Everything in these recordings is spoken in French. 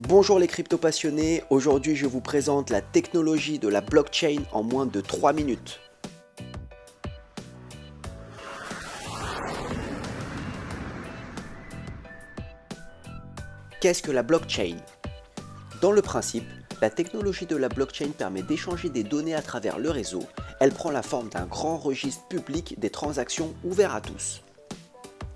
Bonjour les crypto passionnés, aujourd'hui je vous présente la technologie de la blockchain en moins de 3 minutes. Qu'est-ce que la blockchain? Dans le principe, la technologie de la blockchain permet d'échanger des données à travers le réseau. Elle prend la forme d'un grand registre public des transactions ouvert à tous.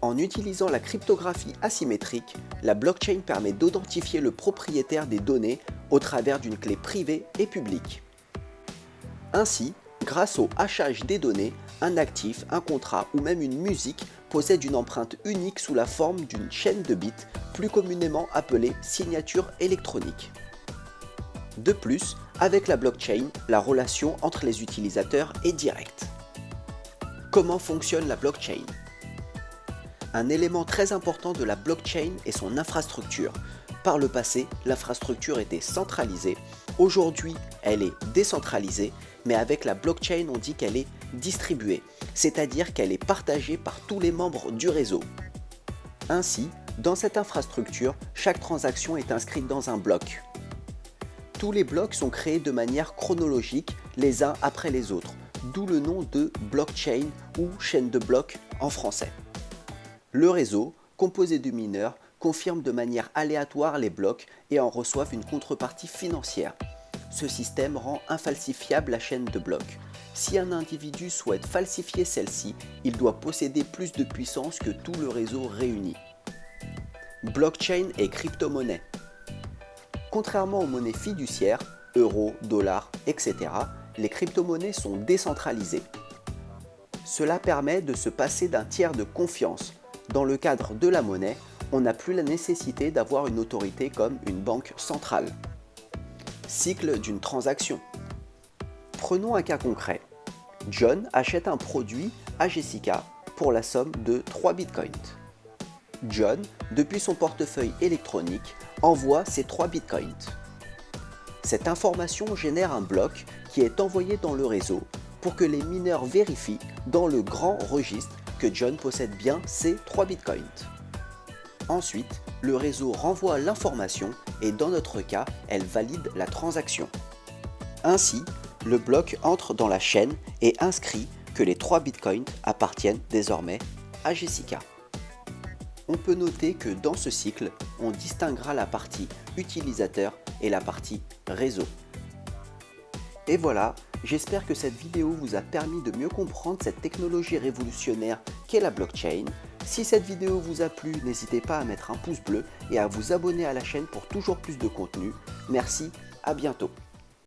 En utilisant la cryptographie asymétrique, la blockchain permet d'identifier le propriétaire des données au travers d'une clé privée et publique. Ainsi, grâce au hachage des données, un actif, un contrat ou même une musique possède une empreinte unique sous la forme d'une chaîne de bits, plus communément appelée signature électronique. De plus, avec la blockchain, la relation entre les utilisateurs est directe. Comment fonctionne la blockchain ? Un élément très important de la blockchain est son infrastructure. Par le passé, l'infrastructure était centralisée. Aujourd'hui, elle est décentralisée, mais avec la blockchain, on dit qu'elle est distribuée, c'est-à-dire qu'elle est partagée par tous les membres du réseau. Ainsi, dans cette infrastructure, chaque transaction est inscrite dans un bloc. Tous les blocs sont créés de manière chronologique, les uns après les autres, d'où le nom de blockchain ou chaîne de blocs en français. Le réseau, composé de mineurs, confirme de manière aléatoire les blocs et en reçoivent une contrepartie financière. Ce système rend infalsifiable la chaîne de blocs. Si un individu souhaite falsifier celle-ci, il doit posséder plus de puissance que tout le réseau réuni. Blockchain et crypto-monnaie. Contrairement aux monnaies fiduciaires, euros, dollars, etc., les crypto-monnaies sont décentralisées. Cela permet de se passer d'un tiers de confiance. Dans le cadre de la monnaie, on n'a plus la nécessité d'avoir une autorité comme une banque centrale. Cycle d'une transaction. Prenons un cas concret. John achète un produit à Jessica pour la somme de 3 bitcoins. John, depuis son portefeuille électronique, envoie ces 3 bitcoins. Cette information génère un bloc qui est envoyé dans le réseau pour que les mineurs vérifient dans le grand registre que John possède bien ces 3 bitcoins. Ensuite, le réseau renvoie l'information et dans notre cas, elle valide la transaction. Ainsi, le bloc entre dans la chaîne et inscrit que les 3 bitcoins appartiennent désormais à Jessica. On peut noter que dans ce cycle, on distinguera la partie utilisateur et la partie réseau. Et voilà, j'espère que cette vidéo vous a permis de mieux comprendre cette technologie révolutionnaire qu'est la blockchain. Si cette vidéo vous a plu, n'hésitez pas à mettre un pouce bleu et à vous abonner à la chaîne pour toujours plus de contenu. Merci, à bientôt.